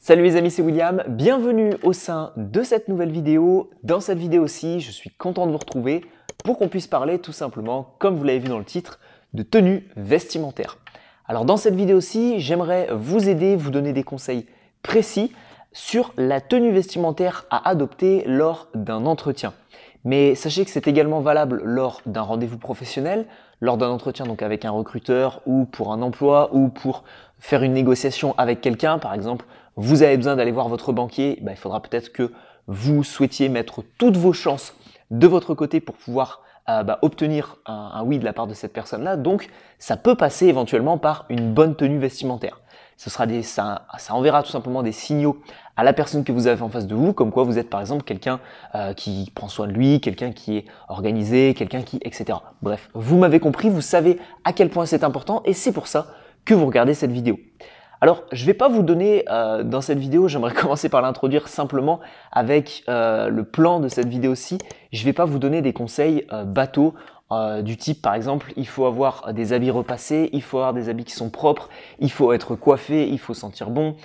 Salut les amis, c'est William, bienvenue au sein de cette nouvelle vidéo. Dans cette vidéo aussi, je suis content de vous retrouver pour qu'on puisse parler tout simplement, comme vous l'avez vu dans le titre, de tenue vestimentaire. Alors dans cette vidéo aussi, j'aimerais vous aider, vous donner des conseils précis sur la tenue vestimentaire à adopter lors d'un entretien. Mais sachez que c'est également valable lors d'un rendez-vous professionnel, lors d'un entretien donc avec un recruteur ou pour un emploi ou pour faire une négociation avec quelqu'un. Par exemple, vous avez besoin d'aller voir votre banquier, il faudra peut-être que vous souhaitiez mettre toutes vos chances de votre côté pour pouvoir obtenir un oui de la part de cette personne-là. Donc, ça peut passer éventuellement par une bonne tenue vestimentaire. Ça enverra tout simplement des signaux à la personne que vous avez en face de vous, comme quoi vous êtes par exemple quelqu'un qui prend soin de lui, quelqu'un qui est organisé, etc. Bref, vous m'avez compris, vous savez à quel point c'est important et c'est pour ça que vous regardez cette vidéo. Alors, je ne vais pas vous donner dans cette vidéo, j'aimerais commencer par l'introduire simplement avec le plan de cette vidéo-ci. Je ne vais pas vous donner des conseils bateaux du type, par exemple, il faut avoir des habits repassés, il faut avoir des habits qui sont propres, il faut être coiffé, il faut sentir bon,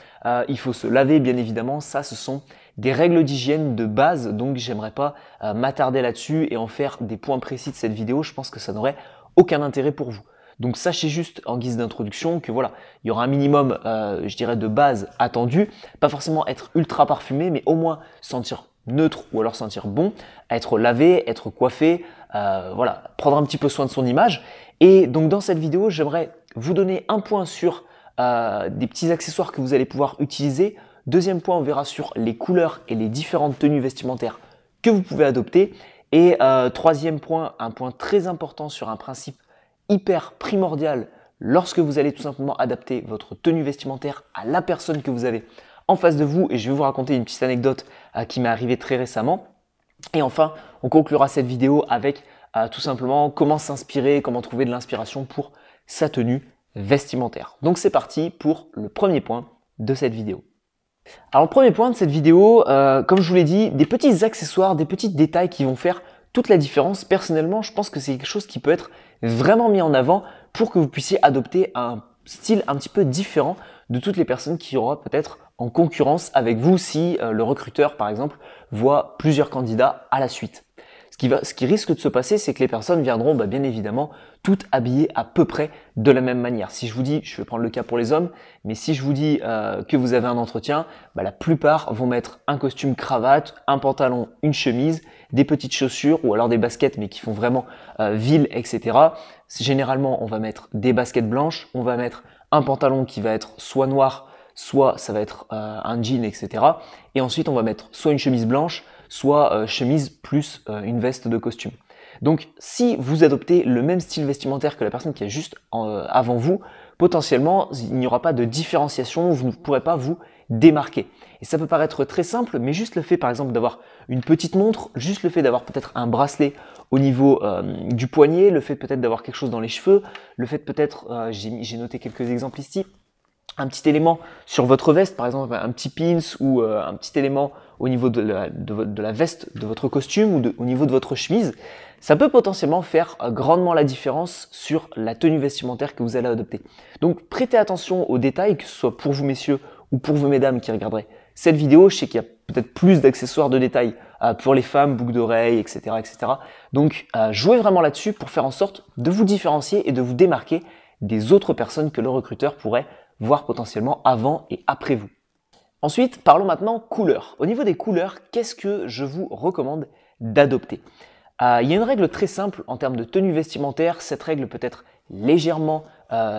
il faut se laver, bien évidemment. Ça, ce sont des règles d'hygiène de base, donc j'aimerais pas m'attarder là-dessus et en faire des points précis de cette vidéo. Je pense que ça n'aurait aucun intérêt pour vous. Donc sachez juste en guise d'introduction que voilà, il y aura un minimum, je dirais, de base attendu, pas forcément être ultra parfumé, mais au moins sentir neutre ou alors sentir bon, être lavé, être coiffé, voilà, prendre un petit peu soin de son image. Et donc dans cette vidéo, j'aimerais vous donner un point sur des petits accessoires que vous allez pouvoir utiliser. Deuxième point, on verra sur les couleurs et les différentes tenues vestimentaires que vous pouvez adopter. Et troisième point, un point très important sur un principe hyper primordial lorsque vous allez tout simplement adapter votre tenue vestimentaire à la personne que vous avez en face de vous. Et je vais vous raconter une petite anecdote qui m'est arrivée très récemment. Et enfin, on conclura cette vidéo avec tout simplement comment s'inspirer, comment trouver de l'inspiration pour sa tenue vestimentaire. Donc c'est parti pour le premier point de cette vidéo. Alors le premier point de cette vidéo, comme je vous l'ai dit, des petits accessoires, des petits détails qui vont faire toute la différence. Personnellement, je pense que c'est quelque chose qui peut être vraiment mis en avant pour que vous puissiez adopter un style un petit peu différent de toutes les personnes qui auront peut-être en concurrence avec vous si le recruteur, par exemple, voit plusieurs candidats à la suite. Ce qui risque de se passer, c'est que les personnes viendront bien évidemment toutes habillées à peu près de la même manière. Si je vous dis, je vais prendre le cas pour les hommes, mais si je vous dis que vous avez un entretien, la plupart vont mettre un costume cravate, un pantalon, une chemise, des petites chaussures ou alors des baskets mais qui font vraiment ville, etc. Généralement, on va mettre des baskets blanches, on va mettre un pantalon qui va être soit noir, soit ça va être un jean, etc. Et ensuite, on va mettre soit une chemise blanche, soit chemise plus une veste de costume. Donc, si vous adoptez le même style vestimentaire que la personne qui est juste avant vous, potentiellement, il n'y aura pas de différenciation, vous ne pourrez pas vous démarquer. Et ça peut paraître très simple, mais juste le fait, par exemple, d'avoir une petite montre, juste le fait d'avoir peut-être un bracelet au niveau du poignet, le fait peut-être d'avoir quelque chose dans les cheveux, le fait peut-être, j'ai noté quelques exemples ici, un petit élément sur votre veste, par exemple un petit pins ou un petit élément au niveau de la veste de votre costume ou au niveau de votre chemise, ça peut potentiellement faire grandement la différence sur la tenue vestimentaire que vous allez adopter. Donc prêtez attention aux détails, que ce soit pour vous messieurs ou pour vous mesdames qui regarderez cette vidéo. Je sais qu'il y a peut-être plus d'accessoires de détails pour les femmes, boucles d'oreilles, etc., etc. Donc jouez vraiment là-dessus pour faire en sorte de vous différencier et de vous démarquer des autres personnes que le recruteur pourrait voir potentiellement avant et après vous. Ensuite, parlons maintenant couleurs. Au niveau des couleurs, qu'est-ce que je vous recommande d'adopter ? Il y a une règle très simple en termes de tenue vestimentaire. Cette règle peut être légèrement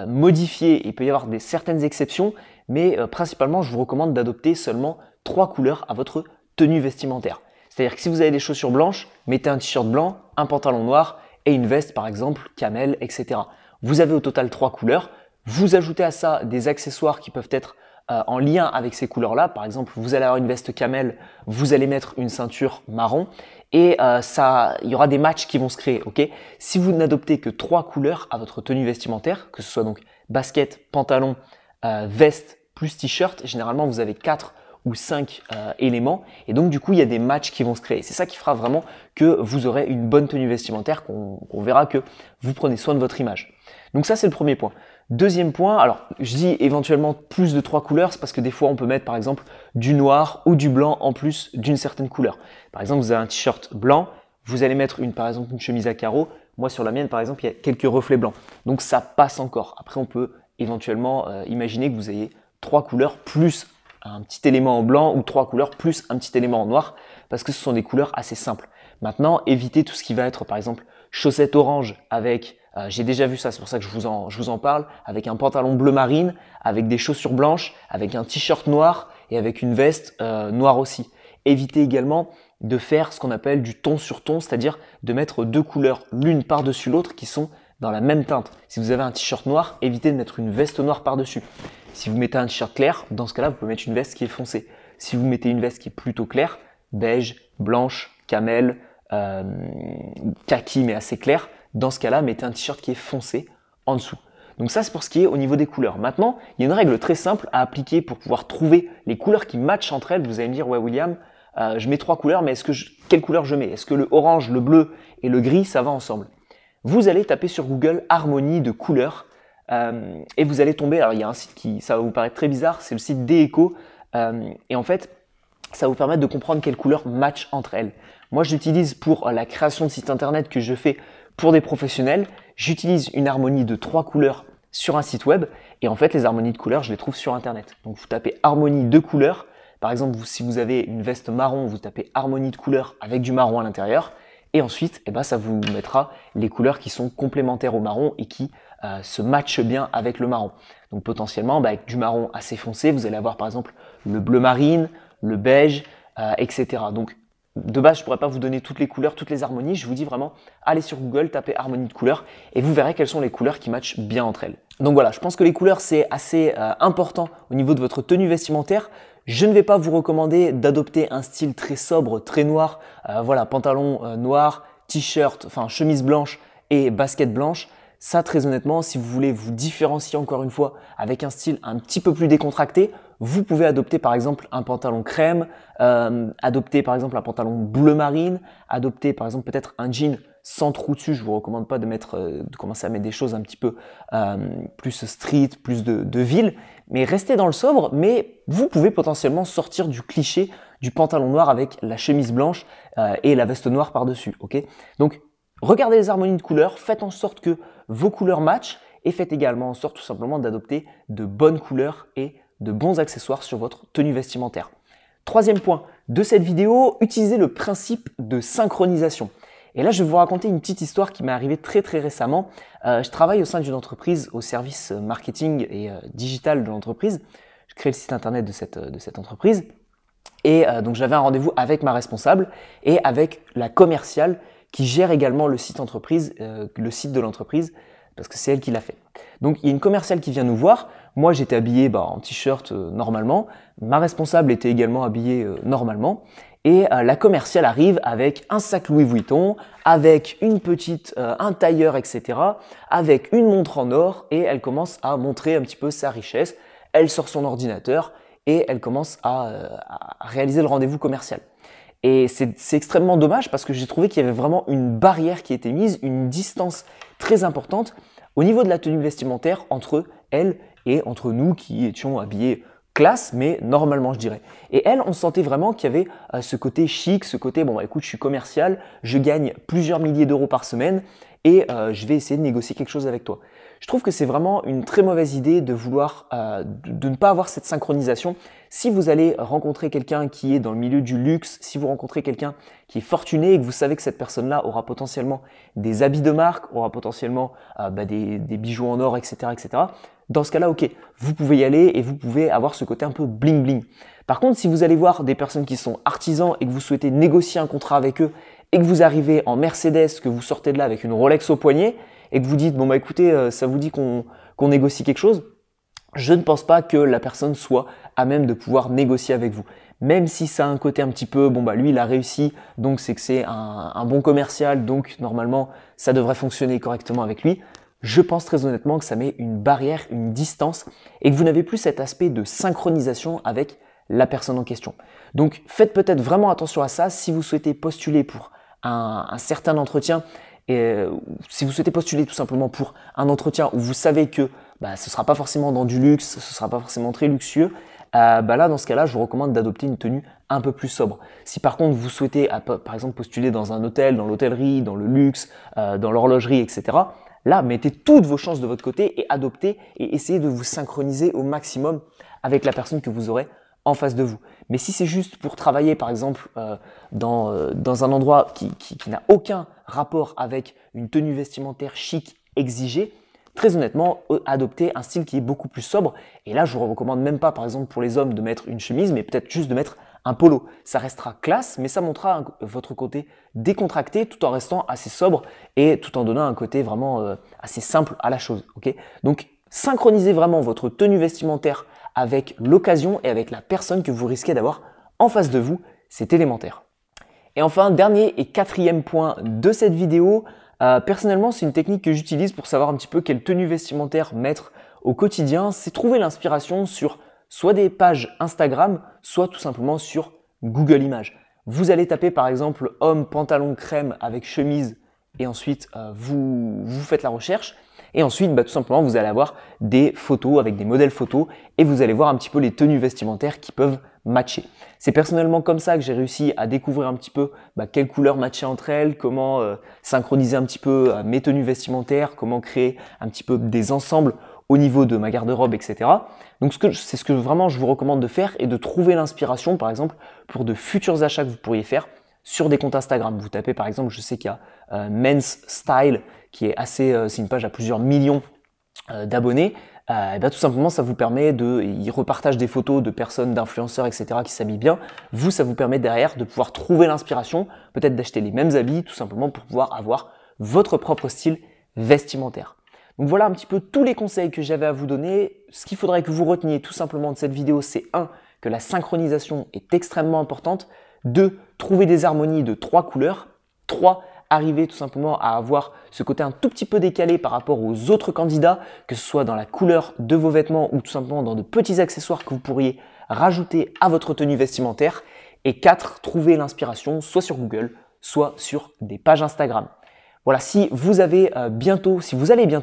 modifiée. Il peut y avoir certaines exceptions, mais principalement, je vous recommande d'adopter seulement 3 couleurs à votre tenue vestimentaire. C'est-à-dire que si vous avez des chaussures blanches, mettez un t-shirt blanc, un pantalon noir et une veste par exemple, camel, etc. Vous avez au total 3 couleurs. Vous ajoutez à ça des accessoires qui peuvent être en lien avec ces couleurs-là. Par exemple, vous allez avoir une veste camel, vous allez mettre une ceinture marron et il y aura des matchs qui vont se créer. Ok ? Si vous n'adoptez que 3 couleurs à votre tenue vestimentaire, que ce soit donc basket, pantalon, veste plus t-shirt, généralement vous avez 4 ou 5 éléments et donc du coup il y a des matchs qui vont se créer. C'est ça qui fera vraiment que vous aurez une bonne tenue vestimentaire, qu'on verra que vous prenez soin de votre image. Donc ça c'est le premier point. Deuxième point, alors je dis éventuellement plus de 3 couleurs, c'est parce que des fois on peut mettre par exemple du noir ou du blanc en plus d'une certaine couleur. Par exemple, vous avez un t-shirt blanc, vous allez mettre par exemple une chemise à carreaux. Moi sur la mienne par exemple, il y a quelques reflets blancs. Donc ça passe encore. Après on peut éventuellement imaginer que vous ayez 3 couleurs plus un petit élément en blanc ou 3 couleurs plus un petit élément en noir parce que ce sont des couleurs assez simples. Maintenant, évitez tout ce qui va être par exemple chaussettes orange avec, j'ai déjà vu ça, c'est pour ça que je vous en parle, avec un pantalon bleu marine, avec des chaussures blanches, avec un t-shirt noir et avec une veste noire aussi. Évitez également de faire ce qu'on appelle du ton sur ton, c'est-à-dire de mettre 2 couleurs l'une par-dessus l'autre qui sont dans la même teinte. Si vous avez un t-shirt noir, évitez de mettre une veste noire par-dessus. Si vous mettez un t-shirt clair, dans ce cas-là, vous pouvez mettre une veste qui est foncée. Si vous mettez une veste qui est plutôt claire, beige, blanche, camel, kaki mais assez clair, dans ce cas-là, mettez un t-shirt qui est foncé en dessous. Donc ça, c'est pour ce qui est au niveau des couleurs. Maintenant, il y a une règle très simple à appliquer pour pouvoir trouver les couleurs qui matchent entre elles. Vous allez me dire, ouais William, je mets 3 couleurs, mais quelle couleur je mets? Est-ce que le orange, le bleu et le gris, ça va ensemble? Vous allez taper sur Google harmonie de couleurs et vous allez tomber, alors il y a un site ça va vous paraître très bizarre, c'est le site Deeco et en fait, ça va vous permettre de comprendre quelles couleurs matchent entre elles. Moi, j'utilise pour la création de sites internet que je fais pour des professionnels, j'utilise une harmonie de 3 couleurs sur un site web et en fait, les harmonies de couleurs, je les trouve sur internet. Donc, vous tapez harmonie de couleurs. Par exemple, si vous avez une veste marron, vous tapez harmonie de couleurs avec du marron à l'intérieur. Et ensuite, ça vous mettra les couleurs qui sont complémentaires au marron et qui se matchent bien avec le marron. Donc potentiellement, avec du marron assez foncé, vous allez avoir par exemple le bleu marine, le beige, etc. Donc de base, je ne pourrais pas vous donner toutes les couleurs, toutes les harmonies. Je vous dis vraiment, allez sur Google, tapez harmonie de couleurs et vous verrez quelles sont les couleurs qui matchent bien entre elles. Donc voilà, je pense que les couleurs, c'est assez important au niveau de votre tenue vestimentaire. Je ne vais pas vous recommander d'adopter un style très sobre, très noir. Voilà, pantalon noir, t-shirt, enfin chemise blanche et basket blanche. Ça, très honnêtement, si vous voulez vous différencier encore une fois avec un style un petit peu plus décontracté, vous pouvez adopter par exemple un pantalon crème, adopter par exemple un pantalon bleu marine, adopter par exemple peut-être un jean sans trou dessus. Je vous recommande pas de commencer à mettre des choses un petit peu plus street, plus de ville, mais restez dans le sobre. Mais vous pouvez potentiellement sortir du cliché du pantalon noir avec la chemise blanche et la veste noire par-dessus. Ok? Donc regardez les harmonies de couleurs, faites en sorte que vos couleurs matchent et faites également en sorte tout simplement d'adopter de bonnes couleurs et de bons accessoires sur votre tenue vestimentaire. Troisième point de cette vidéo, utilisez le principe de synchronisation. Et là, je vais vous raconter une petite histoire qui m'est arrivée très récemment. Je travaille au sein d'une entreprise au service marketing et digital de l'entreprise. Je crée le site internet de cette entreprise. Et donc, j'avais un rendez-vous avec ma responsable et avec la commerciale qui gère également le site entreprise, le site de l'entreprise, parce que c'est elle qui l'a fait. Donc, il y a une commerciale qui vient nous voir. Moi, j'étais habillé en t-shirt normalement. Ma responsable était également habillée normalement. Et la commerciale arrive avec un sac Louis Vuitton, avec un tailleur, etc., avec une montre en or et elle commence à montrer un petit peu sa richesse. Elle sort son ordinateur et elle commence à réaliser le rendez-vous commercial. Et c'est extrêmement dommage parce que j'ai trouvé qu'il y avait vraiment une barrière qui était mise, une distance très importante au niveau de la tenue vestimentaire entre elle et entre nous qui étions habillés classe, mais normalement je dirais. Et elle, on sentait vraiment qu'il y avait ce côté chic, ce côté, bon écoute, je suis commercial, je gagne plusieurs milliers d'euros par semaine et je vais essayer de négocier quelque chose avec toi. Je trouve que c'est vraiment une très mauvaise idée de vouloir, de ne pas avoir cette synchronisation. Si vous allez rencontrer quelqu'un qui est dans le milieu du luxe, si vous rencontrez quelqu'un qui est fortuné et que vous savez que cette personne-là aura potentiellement des habits de marque, aura potentiellement des bijoux en or, etc., etc., dans ce cas-là, ok, vous pouvez y aller et vous pouvez avoir ce côté un peu bling bling. Par contre, si vous allez voir des personnes qui sont artisans et que vous souhaitez négocier un contrat avec eux et que vous arrivez en Mercedes, que vous sortez de là avec une Rolex au poignet et que vous dites, bon écoutez, ça vous dit qu'on négocie quelque chose, je ne pense pas que la personne soit à même de pouvoir négocier avec vous. Même si ça a un côté un petit peu, lui il a réussi, donc c'est que c'est un bon commercial, donc normalement ça devrait fonctionner correctement avec lui. Je pense très honnêtement que ça met une barrière, une distance et que vous n'avez plus cet aspect de synchronisation avec la personne en question. Donc faites peut-être vraiment attention à ça si vous souhaitez postuler pour un certain entretien et si vous souhaitez postuler tout simplement pour un entretien où vous savez que ce ne sera pas forcément dans du luxe, ce ne sera pas forcément très luxueux. Là, dans ce cas-là, je vous recommande d'adopter une tenue un peu plus sobre. Si par contre vous souhaitez, par exemple, postuler dans un hôtel, dans l'hôtellerie, dans le luxe, dans l'horlogerie, etc., là, mettez toutes vos chances de votre côté et adoptez et essayez de vous synchroniser au maximum avec la personne que vous aurez en face de vous. Mais si c'est juste pour travailler, par exemple, dans un endroit qui n'a aucun rapport avec une tenue vestimentaire chic exigée, très honnêtement, adoptez un style qui est beaucoup plus sobre. Et là, je vous recommande même pas, par exemple, pour les hommes de mettre une chemise, mais peut-être juste de mettre un polo. Ça restera classe, mais ça montrera votre côté décontracté tout en restant assez sobre et tout en donnant un côté vraiment assez simple à la chose. Okay, donc, synchronisez vraiment votre tenue vestimentaire avec l'occasion et avec la personne que vous risquez d'avoir en face de vous. C'est élémentaire. Et enfin, dernier et quatrième point de cette vidéo, personnellement, c'est une technique que j'utilise pour savoir un petit peu quelle tenue vestimentaire mettre au quotidien. C'est trouver l'inspiration sur soit des pages Instagram, soit tout simplement sur Google Images. Vous allez taper par exemple homme pantalon crème avec chemise et ensuite vous faites la recherche. Et ensuite, tout simplement, vous allez avoir des photos avec des modèles photos et vous allez voir un petit peu les tenues vestimentaires qui peuvent matcher. C'est personnellement comme ça que j'ai réussi à découvrir un petit peu quelles couleurs matcher entre elles, comment synchroniser un petit peu mes tenues vestimentaires, comment créer un petit peu des ensembles au niveau de ma garde-robe, etc. Donc c'est ce que vraiment je vous recommande de faire et de trouver l'inspiration, par exemple, pour de futurs achats que vous pourriez faire sur des comptes Instagram. Vous tapez par exemple, je sais qu'il y a Men's Style qui est c'est une page à plusieurs millions d'abonnés. Tout simplement, ça vous permet ils repartagent des photos de personnes, d'influenceurs, etc. qui s'habillent bien. Vous, ça vous permet derrière de pouvoir trouver l'inspiration, peut-être d'acheter les mêmes habits, tout simplement pour pouvoir avoir votre propre style vestimentaire. Donc voilà un petit peu tous les conseils que j'avais à vous donner. Ce qu'il faudrait que vous reteniez tout simplement de cette vidéo, c'est 1. Que la synchronisation est extrêmement importante. 2. Trouver des harmonies de 3 couleurs. 3. Arriver tout simplement à avoir ce côté un tout petit peu décalé par rapport aux autres candidats, que ce soit dans la couleur de vos vêtements ou tout simplement dans de petits accessoires que vous pourriez rajouter à votre tenue vestimentaire. Et 4. Trouver l'inspiration soit sur Google, soit sur des pages Instagram. Voilà, si vous allez bientôt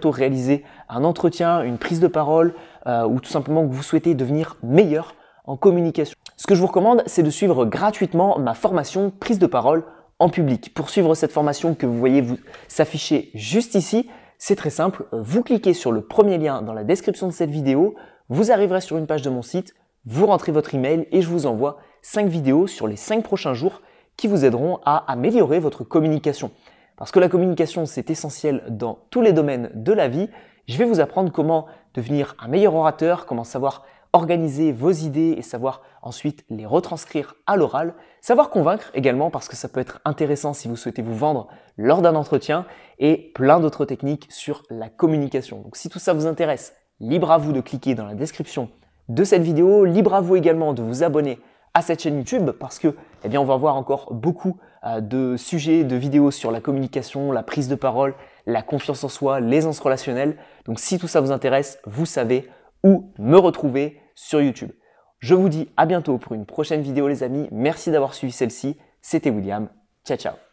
réaliser un entretien, une prise de parole ou tout simplement que vous souhaitez devenir meilleur en communication, ce que je vous recommande, c'est de suivre gratuitement ma formation prise de parole en public. Pour suivre cette formation que vous voyez s'afficher juste ici, c'est très simple. Vous cliquez sur le premier lien dans la description de cette vidéo, vous arriverez sur une page de mon site, vous rentrez votre email et je vous envoie 5 vidéos sur les 5 prochains jours qui vous aideront à améliorer votre communication. Parce que la communication, c'est essentiel dans tous les domaines de la vie. Je vais vous apprendre comment devenir un meilleur orateur, comment savoir organiser vos idées et savoir ensuite les retranscrire à l'oral. Savoir convaincre également parce que ça peut être intéressant si vous souhaitez vous vendre lors d'un entretien et plein d'autres techniques sur la communication. Donc si tout ça vous intéresse, libre à vous de cliquer dans la description de cette vidéo. Libre à vous également de vous abonner à cette chaîne YouTube parce que on va voir encore beaucoup de sujets, de vidéos sur la communication, la prise de parole, la confiance en soi, l'aisance relationnelle. Donc si tout ça vous intéresse, vous savez où me retrouver sur YouTube. Je vous dis à bientôt pour une prochaine vidéo les amis. Merci d'avoir suivi celle-ci. C'était William. Ciao ciao.